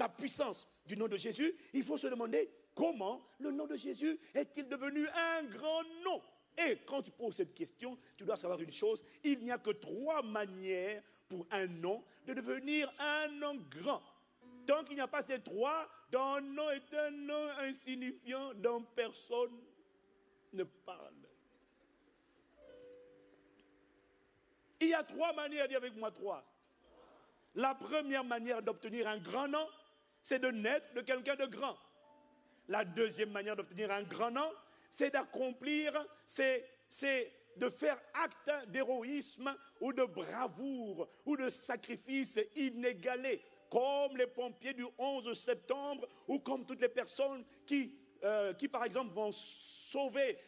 la puissance du nom de Jésus, il faut se demander comment le nom de Jésus est-il devenu un grand nom. Et quand tu poses cette question, tu dois savoir une chose, il n'y a que 3 manières pour un nom de devenir un nom grand. Tant qu'il n'y a pas ces 3, ton nom est un nom insignifiant dont personne ne parle. Il y a 3 manières, dis avec moi 3. La première manière d'obtenir un grand nom, c'est de naître de quelqu'un de grand. La deuxième manière d'obtenir un grand nom, c'est d'accomplir, c'est de faire acte d'héroïsme ou de bravoure ou de sacrifice inégalé, comme les pompiers du 11 septembre ou comme toutes les personnes qui par exemple, vont sauver.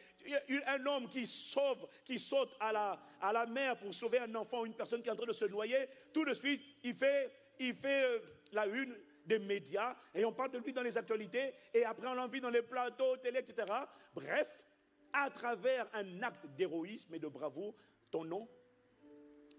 Un homme qui saute à la mer pour sauver un enfant ou une personne qui est en train de se noyer, tout de suite, il fait la une des médias et on parle de lui dans les actualités et après on l'envie dans les plateaux, télé, etc. Bref, à travers un acte d'héroïsme et de bravoure, ton nom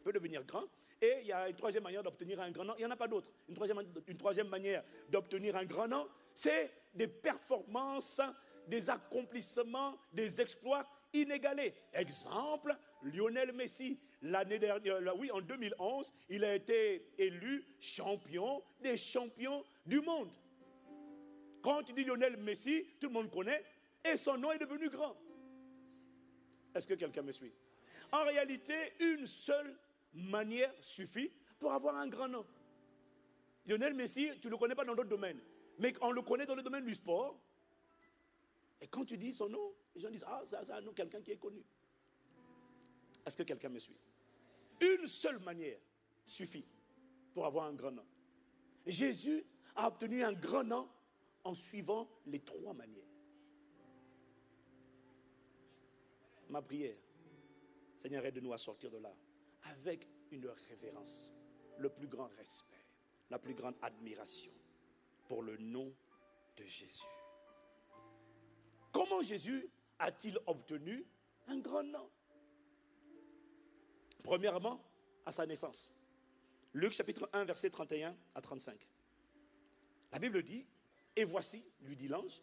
peut devenir grand. Et il y a une troisième manière d'obtenir un grand nom. Il n'y en a pas d'autre. Une troisième manière d'obtenir un grand nom, c'est des performances, des accomplissements, des exploits inégalés. Exemple, Lionel Messi, l'année dernière, en 2011, il a été élu champion des champions du monde. Quand tu dis Lionel Messi, tout le monde connaît, et son nom est devenu grand. Est-ce que quelqu'un me suit? En réalité, une seule manière suffit pour avoir un grand nom. Lionel Messi, tu ne le connais pas dans d'autres domaines, mais on le connaît dans le domaine du sport. Et quand tu dis son nom, les gens disent, c'est un nom, quelqu'un qui est connu. Est-ce que quelqu'un me suit? Une seule manière suffit pour avoir un grand nom. Jésus a obtenu un grand nom en suivant les 3 manières. Ma prière, Seigneur, aide-nous à sortir de là avec une révérence, le plus grand respect, la plus grande admiration pour le nom de Jésus. Comment Jésus a-t-il obtenu un grand nom? Premièrement, à sa naissance. Luc chapitre 1, verset 31 à 35. La Bible dit, « Et voici, lui dit l'ange,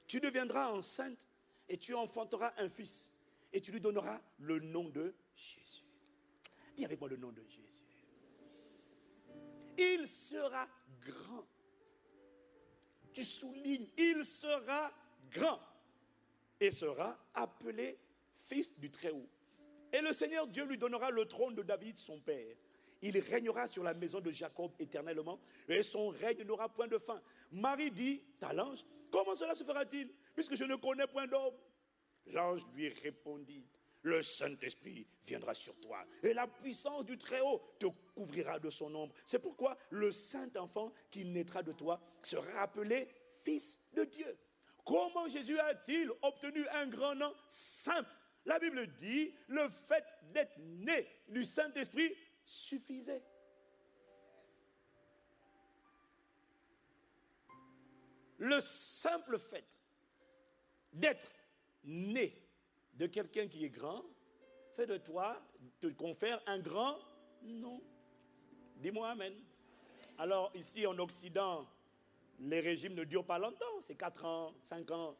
tu deviendras enceinte et tu enfanteras un fils, et tu lui donneras le nom de Jésus. » Dis avec moi le nom de Jésus. Il sera grand. Tu soulignes, il sera grand. Et sera appelé fils du Très-Haut. Et le Seigneur Dieu lui donnera le trône de David, son père. Il régnera sur la maison de Jacob éternellement, et son règne n'aura point de fin. Marie dit à l'ange, comment cela se fera-t-il, puisque je ne connais point d'homme? L'ange lui répondit, le Saint-Esprit viendra sur toi, et la puissance du Très-Haut te couvrira de son ombre. C'est pourquoi le Saint-Enfant qui naîtra de toi sera appelé Fils de Dieu. Comment Jésus a-t-il obtenu un grand nom? Simple. La Bible dit, le fait d'être né du Saint-Esprit suffisait. Le simple fait d'être né de quelqu'un qui est grand fait de toi, te confère un grand nom. Dis-moi Amen. Alors ici en Occident, les régimes ne durent pas longtemps, c'est 4 ans, 5 ans.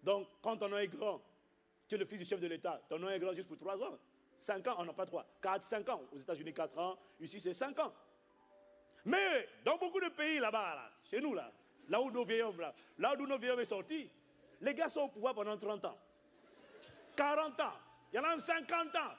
Donc quand ton nom est grand, tu es le fils du chef de l'État, ton nom est grand juste pour 3 ans. 5 ans, on n'a pas 3, 4, 5 ans. Aux États-Unis, 4 ans, ici c'est 5 ans. Mais dans beaucoup de pays là-bas, là, chez nous, là où nos vieils hommes, là où nos vieils hommes sont sortis, les gars sont au pouvoir pendant 30 ans, 40 ans, il y en a même 50 ans.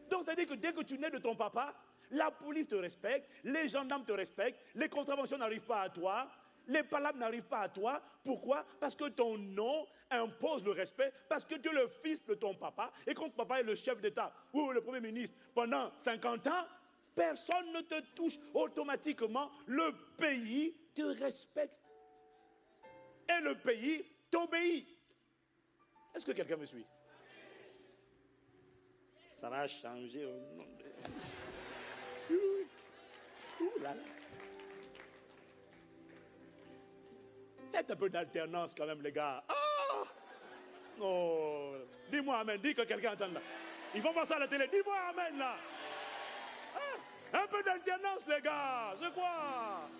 Donc c'est-à-dire que dès que tu nais de ton papa, la police te respecte, les gendarmes te respectent, les contraventions n'arrivent pas à toi, les palabres n'arrivent pas à toi. Pourquoi? Parce que ton nom impose le respect, parce que tu es le fils de ton papa, et quand ton papa est le chef d'État ou le premier ministre pendant 50 ans, personne ne te touche. Automatiquement, le pays te respecte. Et le pays t'obéit. Est-ce que quelqu'un me suit? Ça va changer au nom de... Ouh là là. Faites un peu d'alternance quand même, les gars. Oh, dis-moi amen. Dis que quelqu'un entende là. Ils vont voir ça à la télé. Dis-moi amen là. Un peu d'alternance, les gars. C'est quoi?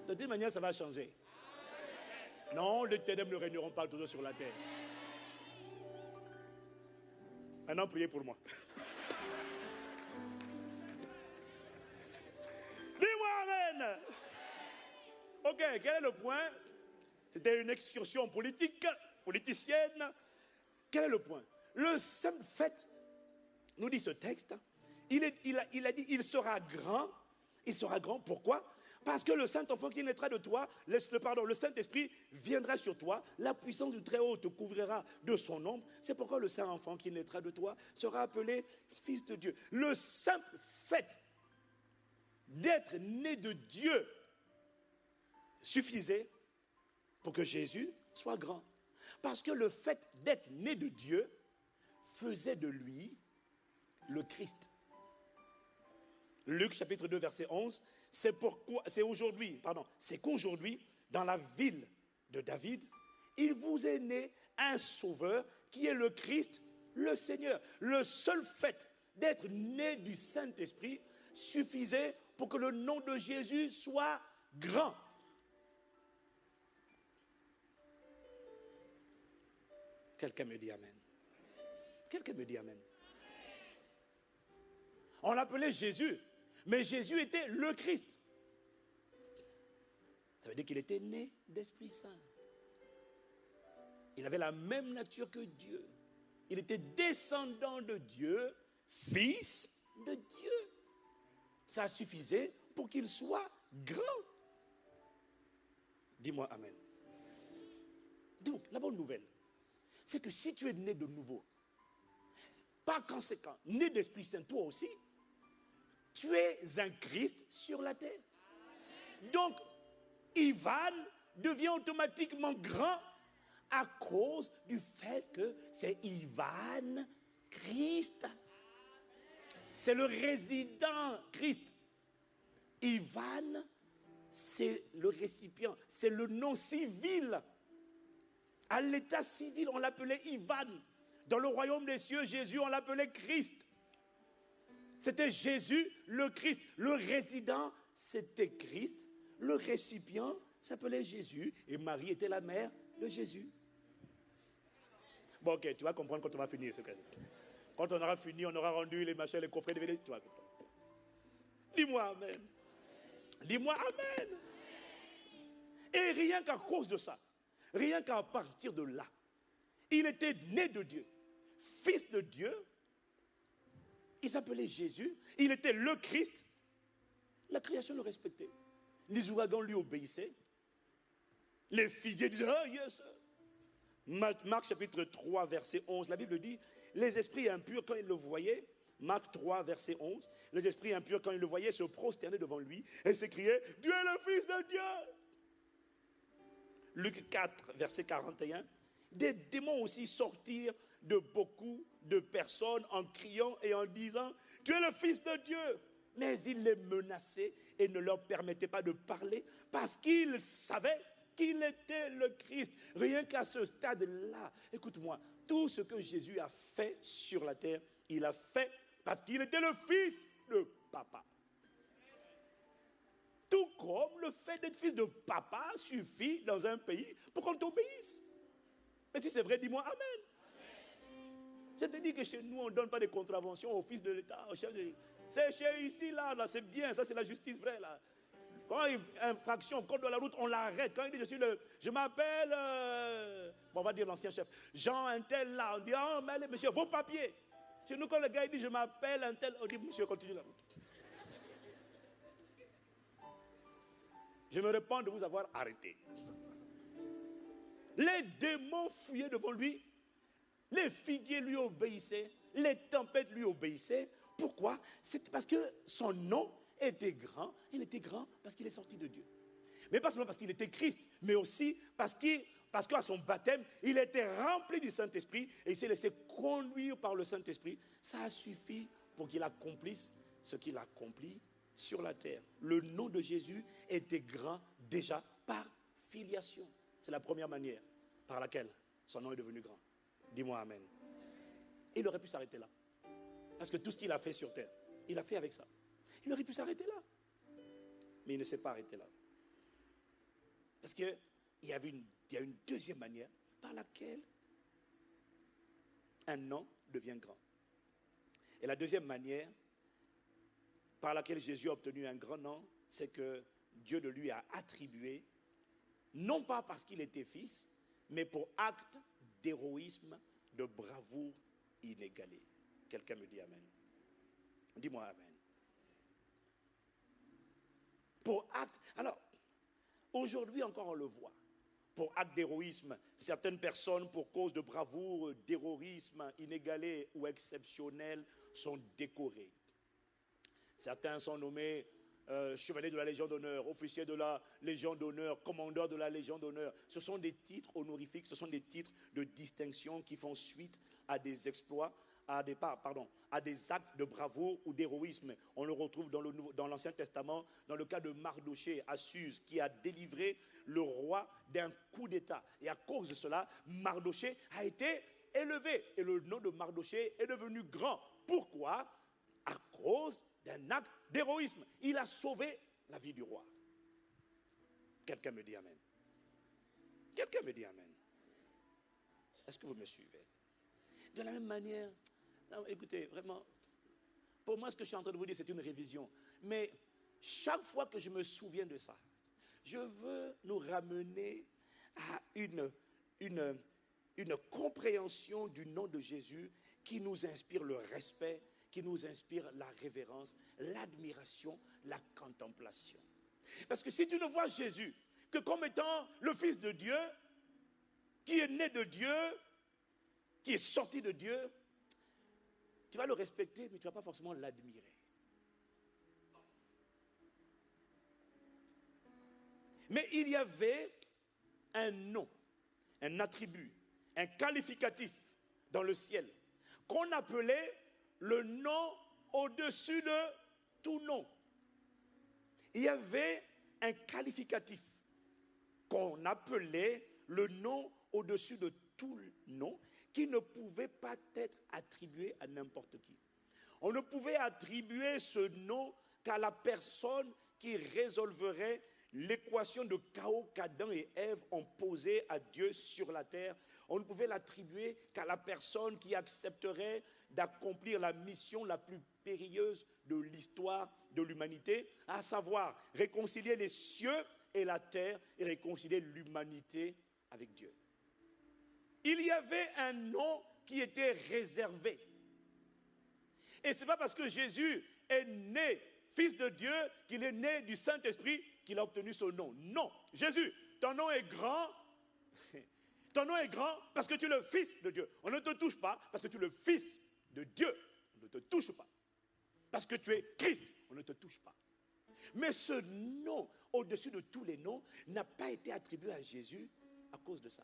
De toute manière, ça va changer. Non, les ténèbres ne régneront pas toujours sur la terre. Maintenant, priez pour moi. Dis-moi amen. Ok, quel est le point? C'était une excursion politique, politicienne. Quel est le point? Le simple fait, nous dit ce texte, il a dit, il sera grand. Il sera grand, pourquoi? Parce que le Saint-Enfant qui naîtra de toi, le Saint-Esprit viendra sur toi, la puissance du Très-Haut te couvrira de son ombre. C'est pourquoi le Saint-Enfant qui naîtra de toi sera appelé Fils de Dieu. Le simple fait d'être né de Dieu suffisait pour que Jésus soit grand. Parce que le fait d'être né de Dieu faisait de lui le Christ. Luc chapitre 2 verset 11, c'est qu'aujourd'hui, dans la ville de David, il vous est né un sauveur qui est le Christ, le Seigneur. Le seul fait d'être né du Saint-Esprit suffisait pour que le nom de Jésus soit grand. Quelqu'un me dit amen. Quelqu'un me dit amen. On l'appelait Jésus, mais Jésus était le Christ. Ça veut dire qu'il était né d'Esprit Saint. Il avait la même nature que Dieu. Il était descendant de Dieu, fils de Dieu. Ça suffisait pour qu'il soit grand. Dis-moi amen. Donc, la bonne nouvelle, c'est que si tu es né de nouveau, par conséquent, né d'Esprit Saint, toi aussi, tu es un Christ sur la terre. Donc, Ivan devient automatiquement grand à cause du fait que c'est Ivan Christ. C'est le résident Christ. Ivan, c'est le récipient, c'est le nom civil. À l'état civil, on l'appelait Ivan. Dans le royaume des cieux, Jésus, on l'appelait Christ. C'était Jésus, le Christ. Le résident, c'était Christ. Le récipient s'appelait Jésus. Et Marie était la mère de Jésus. Bon, ok, tu vas comprendre quand on va finir. Quand on aura fini, on aura rendu les machins, les coffrets, les... Tu vas comprendre. Dis-moi amen. Dis-moi amen. Et rien qu'à cause de ça, rien qu'à partir de là, il était né de Dieu, fils de Dieu. Il s'appelait Jésus. Il était le Christ. La création le respectait. Les ouragans lui obéissaient. Les figuiers disaient, oh yes. Marc chapitre 3, verset 11, la Bible dit, les esprits impurs, quand ils le voyaient, Marc 3, verset 11, les esprits impurs, quand ils le voyaient, se prosternaient devant lui et s'écriaient, Dieu est le Fils de Dieu. Luc 4, verset 41, des démons aussi sortirent de beaucoup de personnes en criant et en disant, tu es le Fils de Dieu. Mais il les menaçait et ne leur permettait pas de parler parce qu'ils savaient qu'il était le Christ. Rien qu'à ce stade-là, écoute-moi, tout ce que Jésus a fait sur la terre, il a fait parce qu'il était le Fils de Papa. Tout comme le fait d'être fils de papa suffit dans un pays pour qu'on t'obéisse. Mais si c'est vrai, dis-moi amen. Je te dis que chez nous, on ne donne pas de contraventions au fils de l'État. C'est chez ici, là, c'est bien, ça c'est la justice vraie, là. Quand il y a une infraction, code de la route, on l'arrête. Quand il dit, je m'appelle, bon, on va dire l'ancien chef, Jean un tel là, on dit, oh, mais allez, monsieur, vos papiers. Chez nous, quand le gars il dit, je m'appelle un tel, on dit, monsieur, continue la route. Je me répands de vous avoir arrêté. Les démons fouillaient devant lui. Les figuiers lui obéissaient. Les tempêtes lui obéissaient. Pourquoi? C'est parce que son nom était grand. Il était grand parce qu'il est sorti de Dieu. Mais pas seulement parce qu'il était Christ, mais aussi parce qu'à son baptême, il était rempli du Saint-Esprit et il s'est laissé conduire par le Saint-Esprit. Ça a suffi pour qu'il accomplisse ce qu'il accomplit sur la terre. Le nom de Jésus était grand déjà par filiation. C'est la première manière par laquelle son nom est devenu grand. Dis-moi amen. Et il aurait pu s'arrêter là. Parce que tout ce qu'il a fait sur terre, il a fait avec ça. Il aurait pu s'arrêter là. Mais il ne s'est pas arrêté là. Parce qu'il y a une deuxième manière par laquelle un nom devient grand. Et la deuxième manière par laquelle Jésus a obtenu un grand nom, c'est que Dieu le lui a attribué, non pas parce qu'il était fils, mais pour acte d'héroïsme, de bravoure inégalée. Quelqu'un me dit Amen. Dis-moi Amen. Pour acte. Alors, aujourd'hui encore on le voit. Pour acte d'héroïsme, certaines personnes, pour cause de bravoure, d'héroïsme inégalé ou exceptionnel, sont décorées. Certains sont nommés chevaliers de la Légion d'honneur, officiers de la Légion d'honneur, commandeurs de la Légion d'honneur. Ce sont des titres honorifiques, ce sont des titres de distinction qui font suite à des exploits, à des actes de bravoure ou d'héroïsme. On le retrouve dans l'Ancien Testament, dans le cas de Mardochée à Suse, qui a délivré le roi d'un coup d'État. Et à cause de cela, Mardochée a été élevé. Et le nom de Mardochée est devenu grand. Pourquoi? À cause d'un acte d'héroïsme. Il a sauvé la vie du roi. Quelqu'un me dit Amen. Quelqu'un me dit Amen. Est-ce que vous me suivez? De la même manière, non, écoutez, vraiment, pour moi, ce que je suis en train de vous dire, c'est une révision. Mais chaque fois que je me souviens de ça, je veux nous ramener à une compréhension du nom de Jésus qui nous inspire le respect, qui nous inspire la révérence, l'admiration, la contemplation. Parce que si tu ne vois Jésus que comme étant le Fils de Dieu, qui est né de Dieu, qui est sorti de Dieu, tu vas le respecter, mais tu ne vas pas forcément l'admirer. Mais il y avait un nom, un attribut, un qualificatif dans le ciel qu'on appelait le nom au-dessus de tout nom. Il y avait un qualificatif qu'on appelait le nom au-dessus de tout nom qui ne pouvait pas être attribué à n'importe qui. On ne pouvait attribuer ce nom qu'à la personne qui résolverait l'équation de chaos qu'Adam et Ève ont posée à Dieu sur la terre. On ne pouvait l'attribuer qu'à la personne qui accepterait d'accomplir la mission la plus périlleuse de l'histoire de l'humanité, à savoir réconcilier les cieux et la terre et réconcilier l'humanité avec Dieu. Il y avait un nom qui était réservé. Et ce n'est pas parce que Jésus est né Fils de Dieu, qu'il est né du Saint-Esprit, qu'il a obtenu ce nom. Non, Jésus, ton nom est grand. Ton nom est grand parce que tu es le Fils de Dieu. On ne te touche pas parce que tu es le Fils de Dieu. On ne te touche pas. Parce que tu es Christ. On ne te touche pas. Mais ce nom, au-dessus de tous les noms, n'a pas été attribué à Jésus à cause de ça.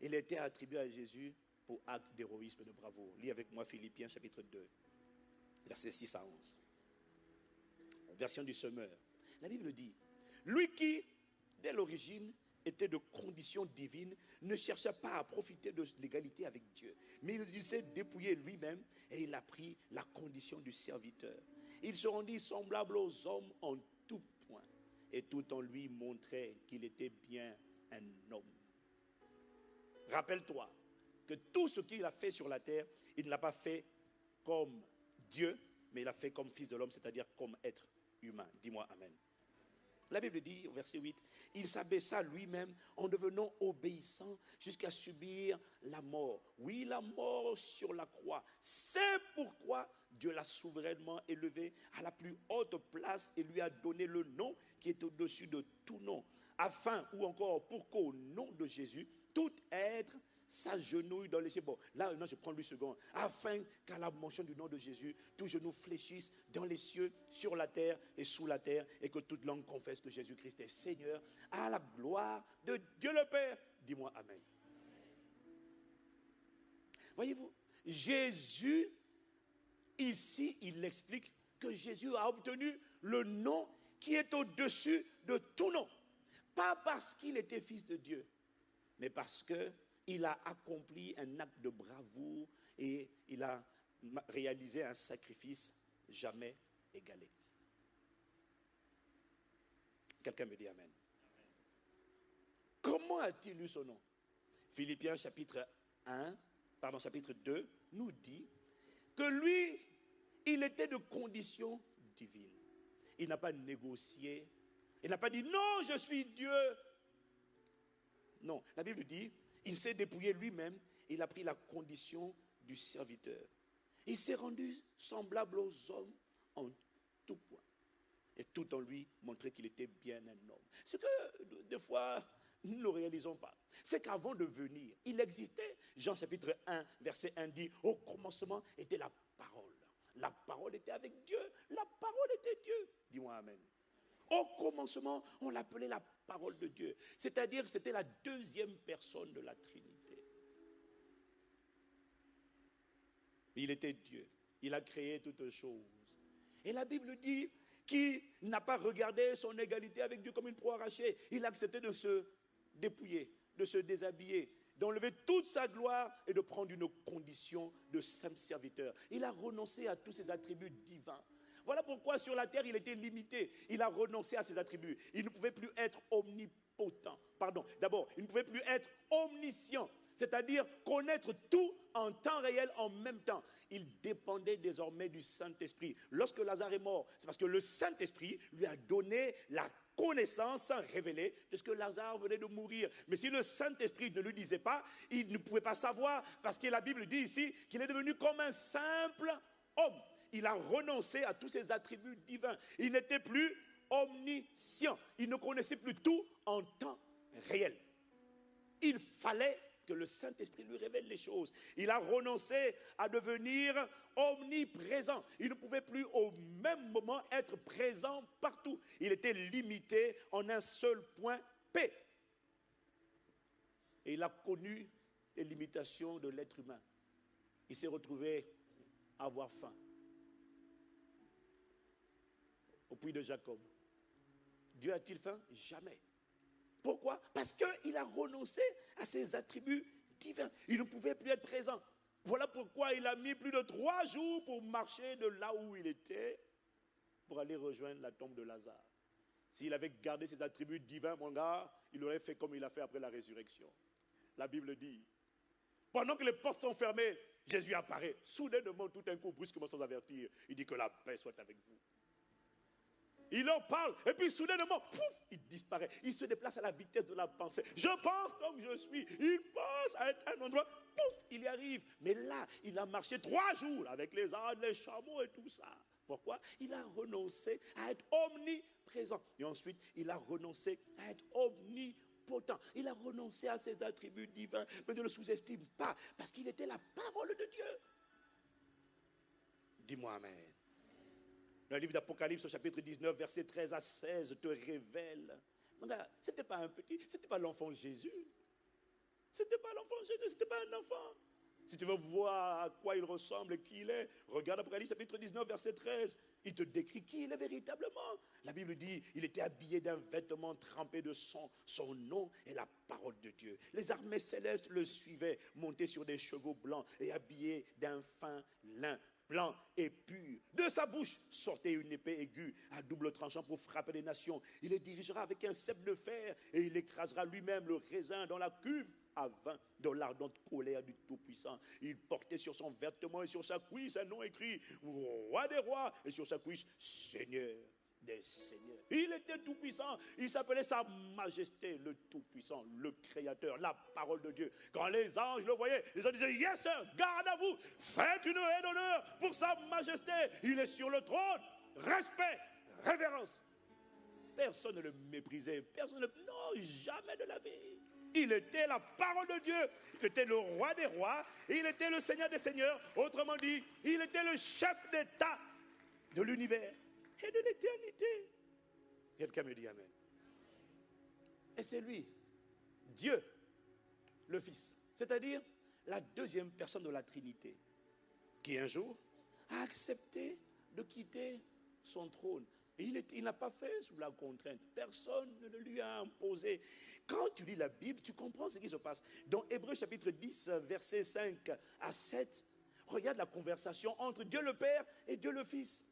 Il a été attribué à Jésus pour acte d'héroïsme et de bravoure. Lis avec moi Philippiens chapitre 2, versets 6 à 11. Version du Semeur. La Bible dit, lui qui, dès l'origine, était de condition divine, ne chercha pas à profiter de l'égalité avec Dieu. Mais il s'est dépouillé lui-même et il a pris la condition du serviteur. Il se rendit semblable aux hommes en tout point. Et tout en lui montrait qu'il était bien un homme. Rappelle-toi que tout ce qu'il a fait sur la terre, il ne l'a pas fait comme Dieu, mais il l'a fait comme fils de l'homme, c'est-à-dire comme être humain. Dis-moi Amen. La Bible dit, au verset 8, il s'abaissa lui-même en devenant obéissant jusqu'à subir la mort. Oui, la mort sur la croix. C'est pourquoi Dieu l'a souverainement élevé à la plus haute place et lui a donné le nom qui est au-dessus de tout nom. Afin, ou encore pour qu'au nom de Jésus, tout être s'agenouille dans les cieux. Bon, là, non, je prends 8 secondes. Afin qu'à la mention du nom de Jésus, tout genou fléchisse dans les cieux, sur la terre et sous la terre, et que toute langue confesse que Jésus-Christ est Seigneur, à la gloire de Dieu le Père. Dis-moi Amen. Voyez-vous, Jésus, ici, il explique que Jésus a obtenu le nom qui est au-dessus de tout nom. Pas parce qu'il était fils de Dieu, mais parce qu'il a accompli un acte de bravoure et il a réalisé un sacrifice jamais égalé. Quelqu'un me dit Amen. Comment a-t-il eu son nom? Philippiens chapitre 2 nous dit que lui, il était de condition divine. Il n'a pas négocié. Il n'a pas dit non, je suis Dieu. Non, la Bible dit, il s'est dépouillé lui-même. Il a pris la condition du serviteur. Il s'est rendu semblable aux hommes en tout point. Et tout en lui montrait qu'il était bien un homme. Ce que des fois nous ne réalisons pas, c'est qu'avant de venir, il existait. Jean chapitre 1, verset 1 dit, au commencement était la parole. La parole était avec Dieu. La parole était Dieu. Dis-moi amen. Au commencement, on l'appelait la parole de Dieu. C'est-à-dire que c'était la deuxième personne de la Trinité. Il était Dieu. Il a créé toutes choses. Et la Bible dit qu'il n'a pas regardé son égalité avec Dieu comme une proie arrachée. Il a accepté de se dépouiller, de se déshabiller, d'enlever toute sa gloire et de prendre une condition de simple serviteur. Il a renoncé à tous ses attributs divins. Voilà pourquoi sur la terre, il était limité. Il a renoncé à ses attributs. Il ne pouvait plus être omnipotent. D'abord, il ne pouvait plus être omniscient, c'est-à-dire connaître tout en temps réel, en même temps. Il dépendait désormais du Saint-Esprit. Lorsque Lazare est mort, c'est parce que le Saint-Esprit lui a donné la connaissance révélée de ce que Lazare venait de mourir. Mais si le Saint-Esprit ne lui disait pas, il ne pouvait pas savoir, parce que la Bible dit ici qu'il est devenu comme un simple homme. Il a renoncé à tous ses attributs divins. Il n'était plus omniscient. Il ne connaissait plus tout en temps réel. Il fallait que le Saint-Esprit lui révèle les choses. Il a renoncé à devenir omniprésent. Il ne pouvait plus au même moment être présent partout. Il était limité en un seul point P. Et il a connu les limitations de l'être humain. Il s'est retrouvé à avoir faim. Au puits de Jacob. Dieu a-t-il faim? Jamais. Pourquoi? Parce qu'il a renoncé à ses attributs divins. Il ne pouvait plus être présent. Voilà pourquoi il a mis plus de 3 jours pour marcher de là où il était pour aller rejoindre la tombe de Lazare. S'il avait gardé ses attributs divins, mon gars, il aurait fait comme il a fait après la résurrection. La Bible dit, pendant que les portes sont fermées, Jésus apparaît. Soudainement, tout un coup, brusquement, sans avertir, il dit que la paix soit avec vous. Il en parle, et puis soudainement, pouf, il disparaît. Il se déplace à la vitesse de la pensée. Je pense donc je suis. Il pense à un endroit, pouf, il y arrive. Mais là, il a marché 3 jours avec les ânes, les chameaux et tout ça. Pourquoi? Il a renoncé à être omniprésent. Et ensuite, il a renoncé à être omnipotent. Il a renoncé à ses attributs divins. Mais ne le sous-estime pas, parce qu'il était la parole de Dieu. Dis-moi amen. Le livre d'Apocalypse, au chapitre 19, versets 13 à 16, te révèle. Ce n'était pas un petit, ce n'était pas l'enfant Jésus. Ce n'était pas l'enfant Jésus, ce n'était pas un enfant. Si tu veux voir à quoi il ressemble et qui il est, regarde Apocalypse, chapitre 19, verset 13. Il te décrit qui il est véritablement. La Bible dit, il était habillé d'un vêtement trempé de sang. Son nom est la parole de Dieu. Les armées célestes le suivaient, montés sur des chevaux blancs et habillés d'un fin lin blanc et pur. De sa bouche sortait une épée aiguë à double tranchant pour frapper les nations. Il les dirigera avec un sceptre de fer et il écrasera lui-même le raisin dans la cuve à vin dans l'ardente colère du Tout-Puissant. Il portait sur son vêtement et sur sa cuisse un nom écrit Roi des rois et sur sa cuisse Seigneur des seigneurs. Il était tout-puissant. Il s'appelait Sa Majesté, le Tout-Puissant, le Créateur, la parole de Dieu. Quand les anges le voyaient, les anges disaient, yes sir, garde à vous, faites une haie d'honneur pour Sa Majesté. Il est sur le trône. Respect, révérence. Personne ne le méprisait. Personne ne le... Non, jamais de la vie. Il était la parole de Dieu. Il était le roi des rois. Et il était le Seigneur des seigneurs. Autrement dit, il était le chef d'État de l'univers et de l'éternité. Quelqu'un me dit amen. Et c'est lui, Dieu, le Fils, c'est-à-dire la deuxième personne de la Trinité, qui un jour a accepté de quitter son trône. Et il n'a pas fait sous la contrainte. Personne ne le lui a imposé. Quand tu lis la Bible, tu comprends ce qui se passe. Dans Hébreux chapitre 10, versets 5 à 7, regarde la conversation entre Dieu le Père et Dieu le Fils.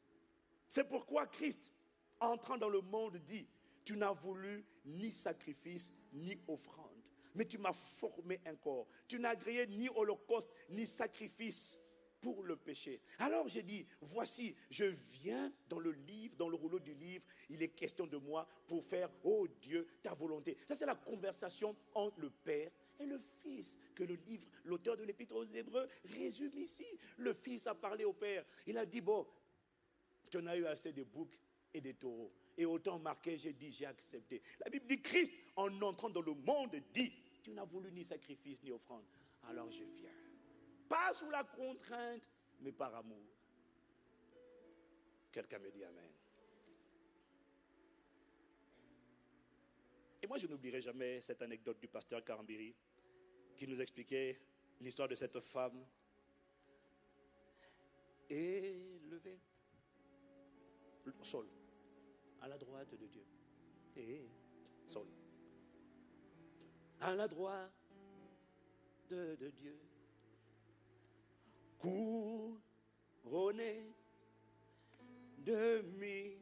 C'est pourquoi Christ, entrant dans le monde, dit, Tu n'as voulu ni sacrifice, ni offrande. Mais tu m'as formé un corps. Tu n'as agréé ni holocauste, ni sacrifice pour le péché. Alors j'ai dit, voici, je viens dans le livre, dans le rouleau du livre, il est question de moi pour faire, oh Dieu, ta volonté. Ça, c'est la conversation entre le Père et le Fils, que le livre, l'auteur de l'Épître aux Hébreux, résume ici. Le Fils a parlé au Père. Il a dit, bon, tu en as eu assez des boucs et des taureaux. Et autant marqué, j'ai dit, j'ai accepté. La Bible dit, Christ, en entrant dans le monde, dit, tu n'as voulu ni sacrifice ni offrande. Alors je viens. Pas sous la contrainte, mais par amour. Quelqu'un me dit Amen. Et moi, je n'oublierai jamais cette anecdote du pasteur Karambiri qui nous expliquait l'histoire de cette femme élevée au sol, à la droite de Dieu. Et sol, à la droite de Dieu. Couronné de mille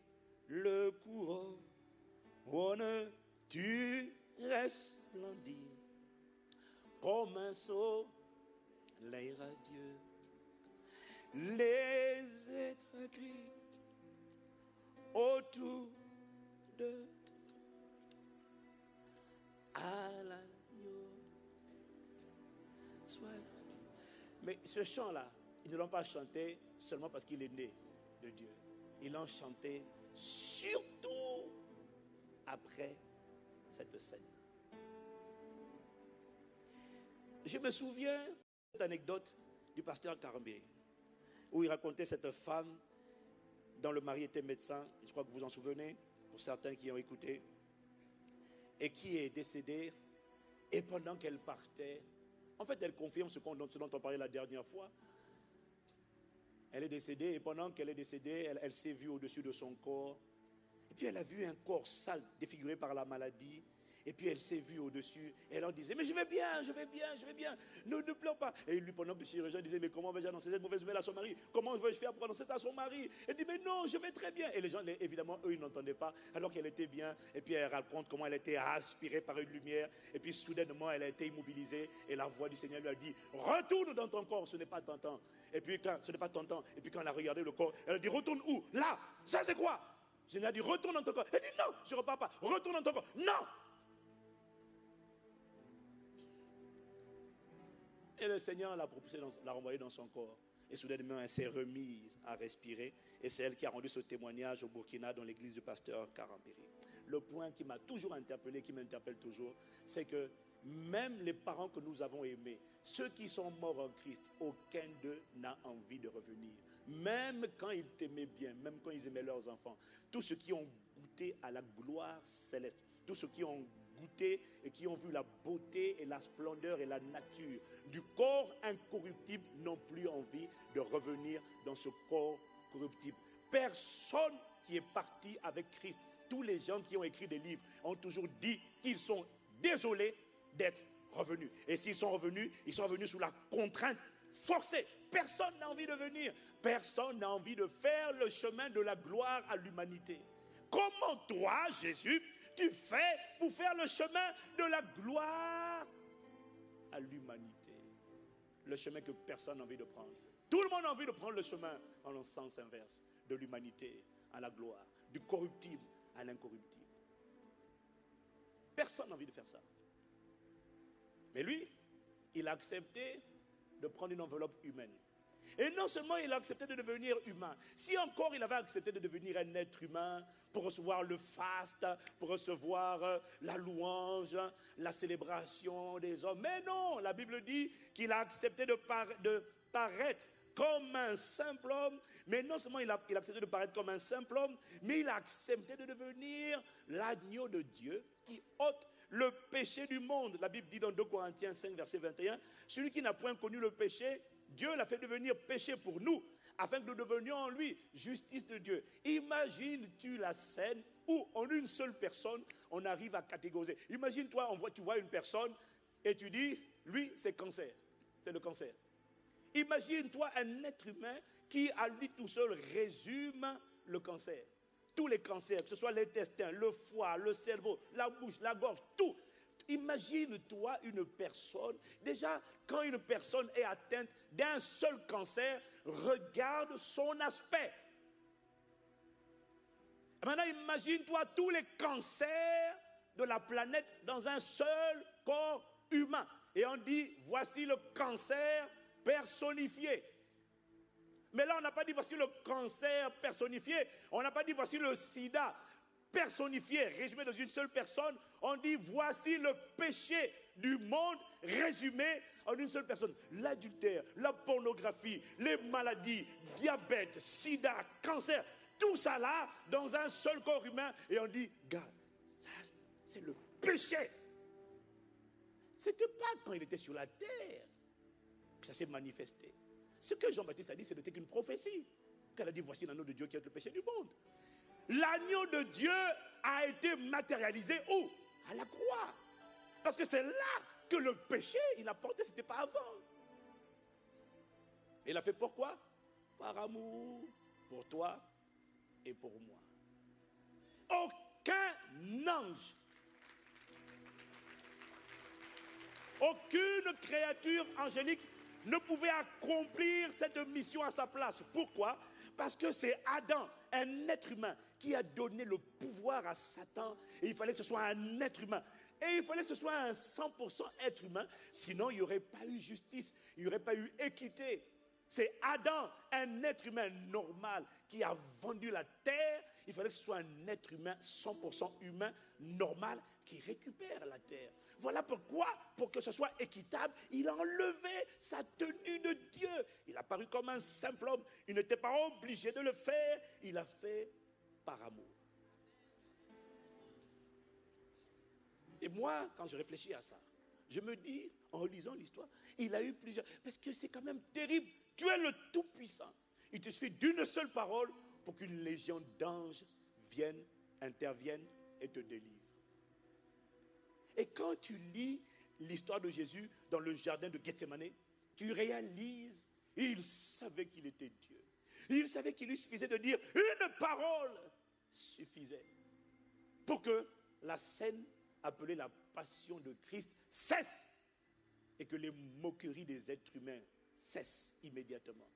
couronnes, tu resplendis comme un soleil radieux. Les êtres crient autour de ton trône. À l'agneau soit. Mais ce chant-là, ils ne l'ont pas chanté seulement parce qu'il est né de Dieu. Ils l'ont chanté surtout après cette scène. Je me souviens de cette anecdote du pasteur Karambé, où il racontait cette femme dont le mari était médecin, je crois que vous vous en souvenez, pour certains qui ont écouté, et qui est décédée, et pendant qu'elle partait, en fait, elle confirme ce dont on parlait la dernière fois. Elle est décédée et pendant qu'elle est décédée, elle s'est vue au-dessus de son corps. Et puis elle a vu un corps sale, défiguré par la maladie. Et puis elle s'est vue au-dessus. Et elle leur disait, mais je vais bien, je vais bien, je vais bien. Ne pleure pas. Et lui, pendant que le chirurgien disait, mais comment vais-je annoncer cette mauvaise nouvelle à son mari? Comment vais-je faire pour annoncer ça à son mari? Elle dit, mais non, je vais très bien. Et les gens, évidemment, eux, ils n'entendaient pas. Alors qu'elle était bien. Et puis elle raconte comment elle était aspirée par une lumière. Et puis soudainement, elle a été immobilisée. Et la voix du Seigneur lui a dit, retourne dans ton corps, ce n'est pas ton temps. Et puis quand, ce n'est pas ton temps. Et puis quand elle a regardé le corps, elle a dit, retourne où? Là, ça c'est quoi? Le Seigneur a dit, retourne dans ton corps. Elle dit, non, je ne repars pas. Retourne dans ton corps. Non. Et le Seigneur l'a propulsée, l'a renvoyée dans son corps. Et soudainement, elle s'est remise à respirer. Et c'est elle qui a rendu ce témoignage au Burkina dans l'église du pasteur Karambiri. Le point qui m'a toujours interpellé, qui m'interpelle toujours, c'est que même les parents que nous avons aimés, ceux qui sont morts en Christ, aucun d'eux n'a envie de revenir. Même quand ils t'aimaient bien, même quand ils aimaient leurs enfants, tous ceux qui ont goûté à la gloire céleste, tous ceux qui ont goûté et qui ont vu la beauté et la splendeur et la nature du corps incorruptible n'ont plus envie de revenir dans ce corps corruptible. Personne qui est parti avec Christ, tous les gens qui ont écrit des livres ont toujours dit qu'ils sont désolés d'être revenus. Et s'ils sont revenus, ils sont revenus sous la contrainte forcée. Personne n'a envie de venir. Personne n'a envie de faire le chemin de la gloire à l'humanité. Comment toi, Jésus, tu fais pour faire le chemin de la gloire à l'humanité? Le chemin que personne n'a envie de prendre. Tout le monde a envie de prendre le chemin dans le sens inverse, de l'humanité à la gloire, du corruptible à l'incorruptible. Personne n'a envie de faire ça. Mais lui, il a accepté de prendre une enveloppe humaine. Et non seulement il a accepté de devenir humain, si encore il avait accepté de devenir un être humain pour recevoir le faste, pour recevoir la louange, la célébration des hommes. Mais non, la Bible dit qu'il a accepté de paraître comme un simple homme. Mais non seulement il a accepté de paraître comme un simple homme, mais il a accepté de devenir l'agneau de Dieu qui ôte le péché du monde. La Bible dit dans 2 Corinthiens 5, verset 21, celui qui n'a point connu le péché, Dieu l'a fait devenir péché pour nous, afin que nous devenions en lui justice de Dieu. Imagines-tu la scène où en une seule personne, on arrive à catégoriser. Imagine-toi, tu vois une personne et tu dis, lui, c'est cancer. C'est le cancer. Imagine-toi un être humain qui, à lui tout seul, résume le cancer. tous les cancers, que ce soit l'intestin, le foie, le cerveau, la bouche, la gorge, tout. Imagine-toi une personne, déjà quand une personne est atteinte d'un seul cancer, regarde son aspect. Maintenant, imagine-toi tous les cancers de la planète dans un seul corps humain. Et on dit, voici le cancer personnifié. Mais là, on n'a pas dit voici le cancer personnifié. On n'a pas dit voici le sida personnifié, résumé dans une seule personne. On dit voici le péché du monde résumé en une seule personne. L'adultère, la pornographie, les maladies, diabète, sida, cancer, tout ça là dans un seul corps humain. Et on dit, gars, ça, c'est le péché. Ce n'était pas quand il était sur la terre que ça s'est manifesté. Ce que Jean-Baptiste a dit, ce n'était qu'une prophétie. Qu'elle a dit, voici l'agneau de Dieu qui ôte le péché du monde. L'agneau de Dieu a été matérialisé où? À la croix. Parce que c'est là que le péché, il a porté, ce n'était pas avant. Et il a fait pourquoi? Par amour pour toi et pour moi. Aucun ange, aucune créature angélique ne pouvait accomplir cette mission à sa place. Pourquoi? Parce que c'est Adam, un être humain, qui a donné le pouvoir à Satan. Et il fallait que ce soit un être humain. Et il fallait que ce soit un 100% être humain. Sinon, il n'y aurait pas eu justice, il n'y aurait pas eu équité. C'est Adam, un être humain normal, qui a vendu la terre. Il fallait que ce soit un être humain, 100% humain, normal, qui récupère la terre. Voilà pourquoi, pour que ce soit équitable, il a enlevé sa tenue de Dieu. Il a paru comme un simple homme. Il n'était pas obligé de le faire. Il a fait par amour. Et moi, quand je réfléchis à ça, je me dis, en lisant l'histoire, il a eu plusieurs... Parce que c'est quand même terrible. Tu es le Tout-Puissant. Il te suffit d'une seule parole pour qu'une légion d'anges vienne, intervienne et te délivre. Et quand tu lis l'histoire de Jésus dans le jardin de Gethsémane, tu réalises, il savait qu'il était Dieu. Il savait qu'il lui suffisait de dire une parole suffisait pour que la scène appelée la passion de Christ cesse et que les moqueries des êtres humains cessent immédiatement.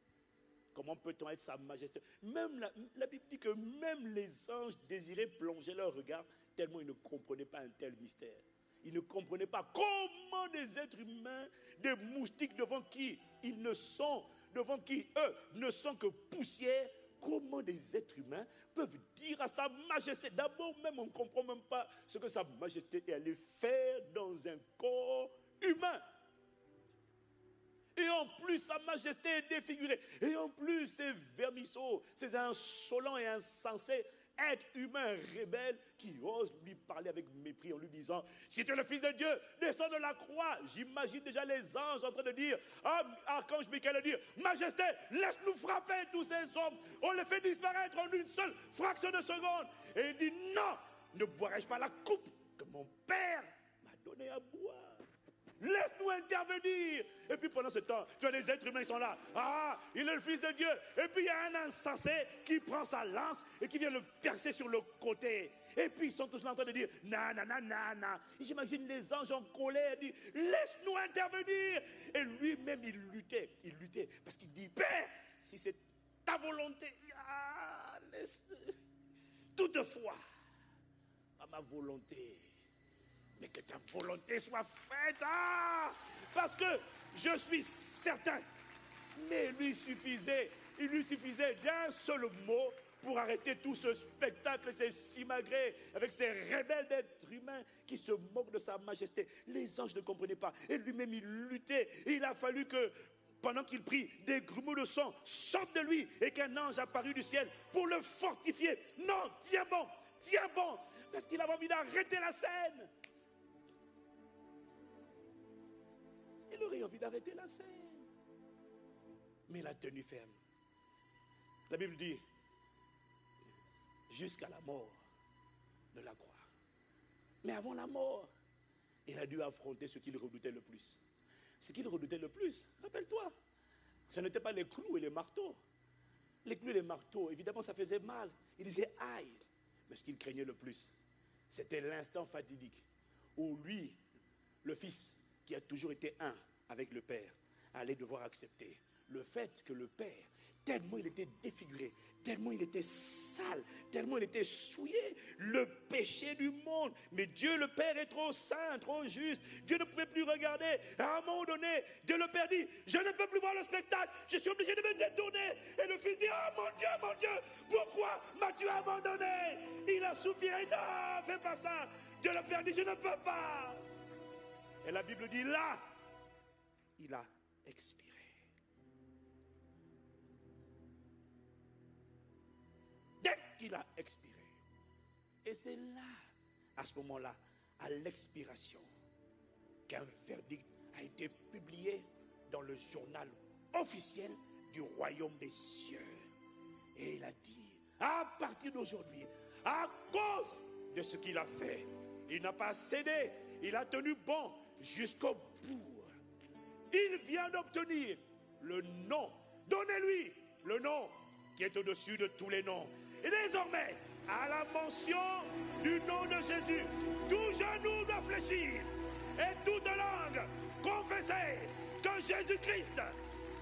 Comment peut-on être sa majesté? Même la Bible dit que même les anges désiraient plonger leur regard tellement ils ne comprenaient pas un tel mystère. Ils ne comprenaient pas comment des êtres humains, des moustiques devant qui ils ne sont, devant qui eux ne sont que poussière, comment des êtres humains peuvent dire à sa majesté. D'abord même on ne comprend même pas ce que sa majesté est allée faire dans un corps humain. Et en plus, sa majesté est défigurée. Et en plus, ces vermisseaux, ces insolents et insensés êtres humains rebelles qui osent lui parler avec mépris en lui disant « Si tu es le Fils de Dieu, descends de la croix ». J'imagine déjà les anges en train de dire, archange Michael dire « Majesté, laisse-nous frapper tous ces hommes. On les fait disparaître en une seule fraction de seconde. » Et il dit « Non, ne boirai-je pas la coupe que mon Père m'a donnée à boire ? Laisse-nous intervenir. » Et puis pendant ce temps, tu as des êtres humains qui sont là. Il est le Fils de Dieu. Et puis il y a un insensé qui prend sa lance et qui vient le percer sur le côté. Et puis ils sont tous là en train de dire na. Et j'imagine les anges en colère dire laisse-nous intervenir. Et lui-même il luttait parce qu'il dit Père, si c'est ta volonté, laisse. Toutefois, pas ma volonté, mais que ta volonté soit faite. Parce que je suis certain, mais il lui suffisait d'un seul mot pour arrêter tout ce spectacle, ces simagrées, avec ces rebelles d'êtres humains qui se moquent de sa majesté. Les anges ne comprenaient pas. Et lui-même, il luttait. Et il a fallu que, pendant qu'il prie, des grumeaux de sang sortent de lui et qu'un ange apparut du ciel pour le fortifier. Non, tiens bon, parce qu'il avait envie d'arrêter la scène. Il aurait envie d'arrêter la scène. Mais il a tenu ferme. La Bible dit, jusqu'à la mort de la croix. Mais avant la mort, il a dû affronter ce qu'il redoutait le plus. Ce qu'il redoutait le plus, rappelle-toi, ce n'était pas les clous et les marteaux. Les clous et les marteaux, évidemment, ça faisait mal. Il disait, aïe, Mais ce qu'il craignait le plus, c'était l'instant fatidique où lui, le Fils, qui a toujours été un avec le Père, allait devoir accepter le fait que le Père, tellement il était défiguré, tellement il était sale, tellement il était souillé, le péché du monde. Mais Dieu le Père est trop saint, trop juste. Dieu ne pouvait plus regarder. À un moment donné, Dieu le Père dit, je ne peux plus voir le spectacle, je suis obligé de me détourner. Et le Fils dit, oh mon Dieu, pourquoi m'as-tu abandonné? Il a soupiré, non, fais pas ça. Dieu le Père dit, je ne peux pas. Et la Bible dit, là, il a expiré. Dès qu'il a expiré. Et c'est là, à ce moment-là, à l'expiration, qu'un verdict a été publié dans le journal officiel du royaume des cieux. Et il a dit, à partir d'aujourd'hui, à cause de ce qu'il a fait, il n'a pas cédé, il a tenu bon jusqu'au bout. Il vient d'obtenir le nom. Donnez-lui le nom qui est au-dessus de tous les noms. Et désormais, à la mention du nom de Jésus, tout genou doit fléchir et toute langue confesser que Jésus-Christ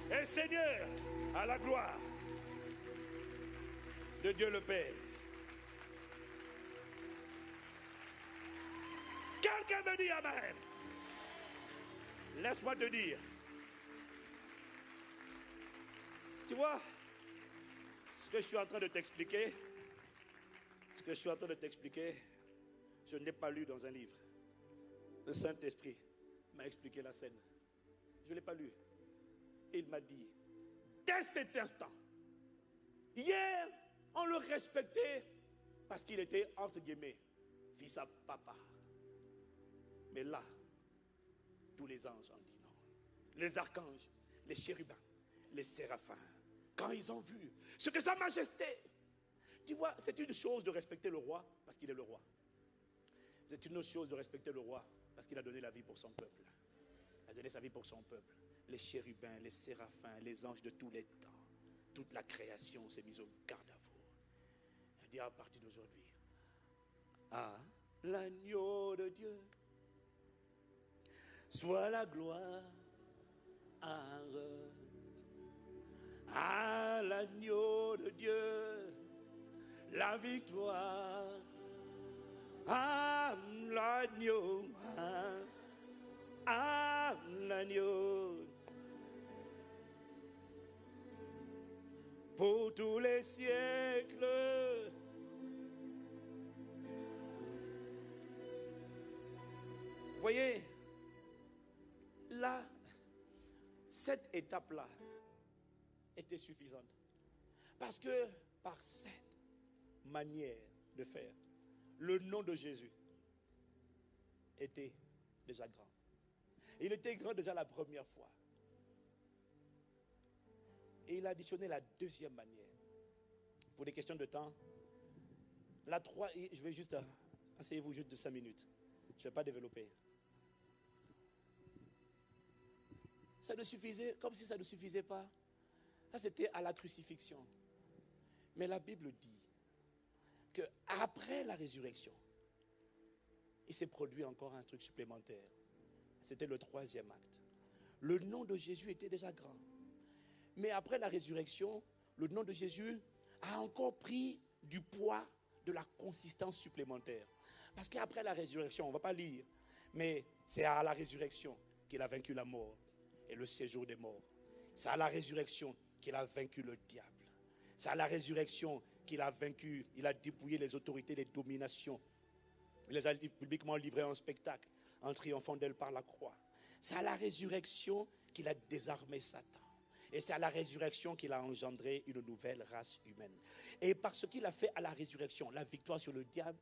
est Seigneur, à la gloire de Dieu le Père. Quelqu'un me dit Amen. Laisse-moi te dire. Tu vois, ce que je suis en train de t'expliquer, je ne l'ai pas lu dans un livre. Le Saint-Esprit m'a expliqué la scène. Je ne l'ai pas lu. Et il m'a dit, dès cet instant, hier, on le respectait parce qu'il était, entre guillemets, fils à papa. Mais là, tous les anges ont dit non. Les archanges, les chérubins, les séraphins, quand ils ont vu ce que sa majesté, tu vois, c'est une chose de respecter le roi parce qu'il est le roi. C'est une autre chose de respecter le roi parce qu'il a donné la vie pour son peuple. Il a donné sa vie pour son peuple. Les chérubins, les séraphins, les anges de tous les temps, toute la création s'est mise au garde à vous. Il dit à partir d'aujourd'hui, à l'agneau de Dieu, soit la gloire, à l'agneau de Dieu, la victoire, à l'agneau, à l'agneau, pour tous les siècles. Vous voyez, là, cette étape-là était suffisante. Parce que par cette manière de faire, le nom de Jésus était déjà grand. Il était grand déjà la première fois. Et il a additionné la deuxième manière. Pour des questions de temps, la troisième, je vais juste, asseyez-vous juste de 5 minutes. Je ne vais pas développer. Ça ne suffisait, comme si ça ne suffisait pas. Ça, c'était à la crucifixion. Mais la Bible dit qu'après la résurrection, il s'est produit encore un truc supplémentaire. C'était le troisième acte. Le nom de Jésus était déjà grand. Mais après la résurrection, le nom de Jésus a encore pris du poids, de la consistance supplémentaire. Parce qu'après la résurrection, on ne va pas lire, mais c'est à la résurrection qu'il a vaincu la mort et le séjour des morts. C'est à la résurrection qu'il a vaincu le diable. C'est à la résurrection qu'il a vaincu, il a dépouillé les autorités, les dominations. Il les a publiquement livrées en spectacle, en triomphant d'elle par la croix. C'est à la résurrection qu'il a désarmé Satan. Et c'est à la résurrection qu'il a engendré une nouvelle race humaine. Et par ce qu'il a fait à la résurrection, la victoire sur le diable,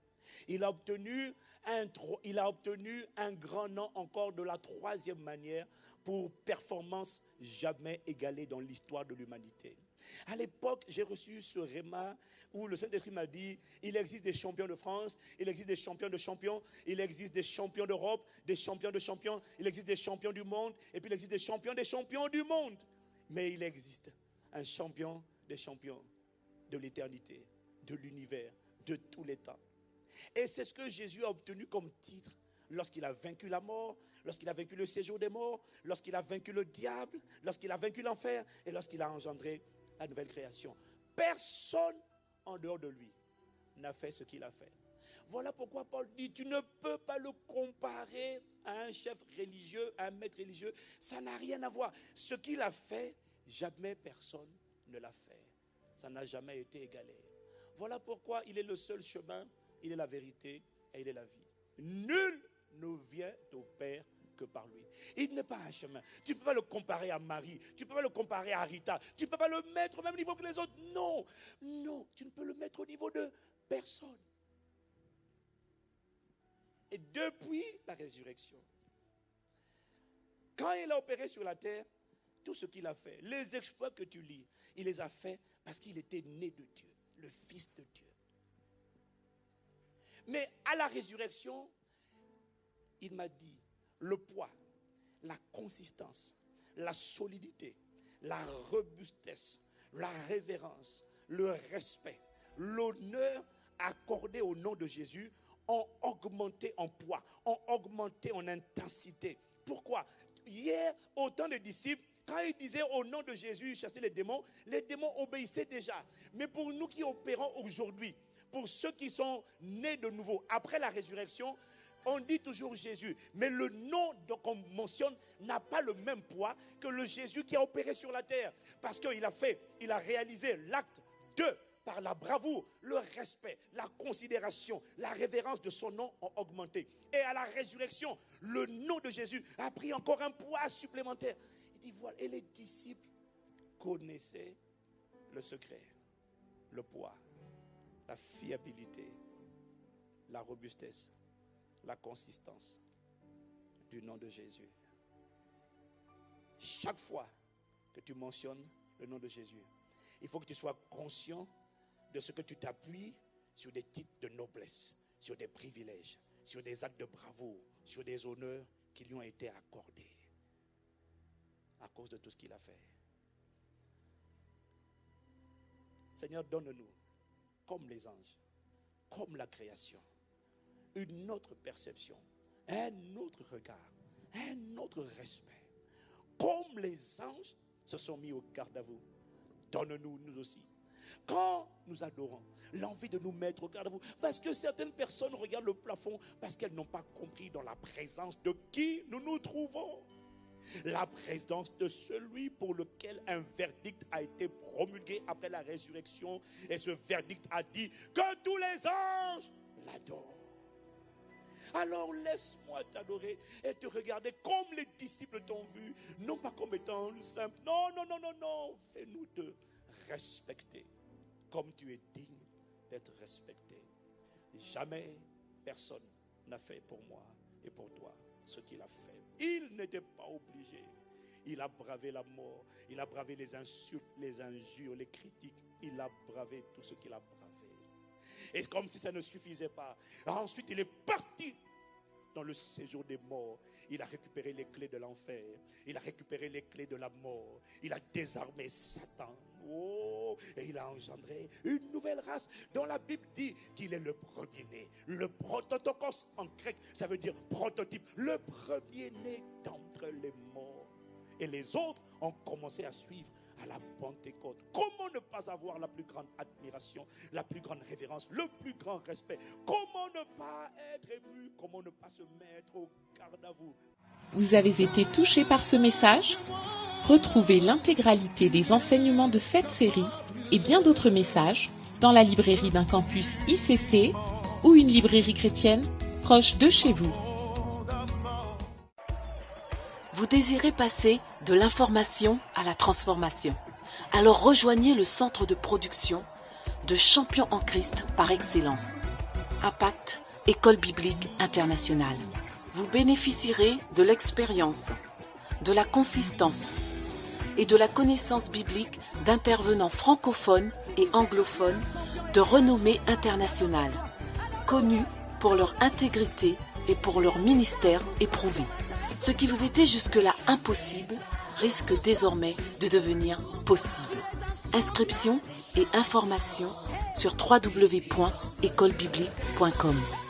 il a obtenu un grand nom encore de la troisième manière pour performance jamais égalée dans l'histoire de l'humanité. À l'époque, j'ai reçu ce réma où le Saint-Esprit m'a dit, il existe des champions de France, il existe des champions de champions, il existe des champions d'Europe, des champions de champions, il existe des champions du monde, et puis il existe des champions du monde. Mais il existe un champion des champions de l'éternité, de l'univers, de tous les temps. Et c'est ce que Jésus a obtenu comme titre lorsqu'il a vaincu la mort, lorsqu'il a vaincu le séjour des morts, lorsqu'il a vaincu le diable, lorsqu'il a vaincu l'enfer et lorsqu'il a engendré la nouvelle création. Personne en dehors de lui n'a fait ce qu'il a fait. Voilà pourquoi Paul dit, tu ne peux pas le comparer à un chef religieux, à un maître religieux. Ça n'a rien à voir. Ce qu'il a fait, jamais personne ne l'a fait. Ça n'a jamais été égalé. Voilà pourquoi il est le seul chemin, il est la vérité et il est la vie. Nul ne vient au Père que par lui. Il n'est pas un chemin. Tu ne peux pas le comparer à Marie. Tu ne peux pas le comparer à Rita. Tu ne peux pas le mettre au même niveau que les autres. Non, non, tu ne peux le mettre au niveau de personne. Et depuis la résurrection, quand il a opéré sur la terre, tout ce qu'il a fait, les exploits que tu lis, il les a fait parce qu'il était né de Dieu, le Fils de Dieu. Mais à la résurrection, il m'a dit, le poids, la consistance, la solidité, la robustesse, la révérence, le respect, l'honneur accordé au nom de Jésus ont augmenté en poids, ont augmenté en intensité. Pourquoi? Hier, autant de disciples, quand ils disaient au nom de Jésus chasser les démons obéissaient déjà. Mais pour nous qui opérons aujourd'hui, pour ceux qui sont nés de nouveau après la résurrection, on dit toujours Jésus, mais le nom qu'on mentionne n'a pas le même poids que le Jésus qui a opéré sur la terre. Parce qu'il a réalisé l'acte par la bravoure, le respect, la considération, la révérence de son nom ont augmenté. Et à la résurrection, le nom de Jésus a pris encore un poids supplémentaire. Il dit voilà, et les disciples connaissaient le secret, le poids, la fiabilité, la robustesse, la consistance du nom de Jésus. Chaque fois que tu mentionnes le nom de Jésus, il faut que tu sois conscient de ce que tu t'appuies sur des titres de noblesse, sur des privilèges, sur des actes de bravoure, sur des honneurs qui lui ont été accordés à cause de tout ce qu'il a fait. Seigneur, donne-nous, comme les anges, comme la création, une autre perception, un autre regard, un autre respect. Comme les anges se sont mis au garde à vous, donne-nous, nous aussi. Quand nous adorons, l'envie de nous mettre au garde à vous, parce que certaines personnes regardent le plafond parce qu'elles n'ont pas compris dans la présence de qui nous nous trouvons. La présence de celui pour lequel un verdict a été promulgué après la résurrection. Et ce verdict a dit que tous les anges l'adorent. Alors laisse-moi t'adorer et te regarder comme les disciples t'ont vu, non pas comme étant simple. Non, non, non, non, non. Fais-nous te respecter comme tu es digne d'être respecté. Jamais personne n'a fait pour moi et pour toi ce qu'il a fait. Il n'était pas obligé. Il a bravé la mort. Il a bravé les insultes, les injures, les critiques. Il a bravé tout ce qu'il a bravé. Et comme si ça ne suffisait pas. Ensuite, il est parti dans le séjour des morts. Il a récupéré les clés de l'enfer. Il a récupéré les clés de la mort. Il a désarmé Satan. Oh, et il a engendré une nouvelle race dont la Bible dit qu'il est le premier-né. Le prototokos en grec, ça veut dire prototype. Le premier-né d'entre les morts. Et les autres ont commencé à suivre à la Pentecôte. Comment ne pas avoir la plus grande admiration, la plus grande révérence, le plus grand respect? Comment ne pas être ému? Comment ne pas se mettre au garde à vous? Vous avez été touché par ce message? Retrouvez l'intégralité des enseignements de cette série et bien d'autres messages dans la librairie d'un campus ICC ou une librairie chrétienne proche de chez vous. Vous désirez passer de l'information à la transformation. Alors rejoignez le centre de production de champions en Christ par excellence. Impact, École biblique internationale. Vous bénéficierez de l'expérience, de la consistance et de la connaissance biblique d'intervenants francophones et anglophones de renommée internationale, connus pour leur intégrité et pour leur ministère éprouvé. Ce qui vous était jusque-là impossible risque désormais de devenir possible. Inscriptions et informations sur www.écolebiblique.com.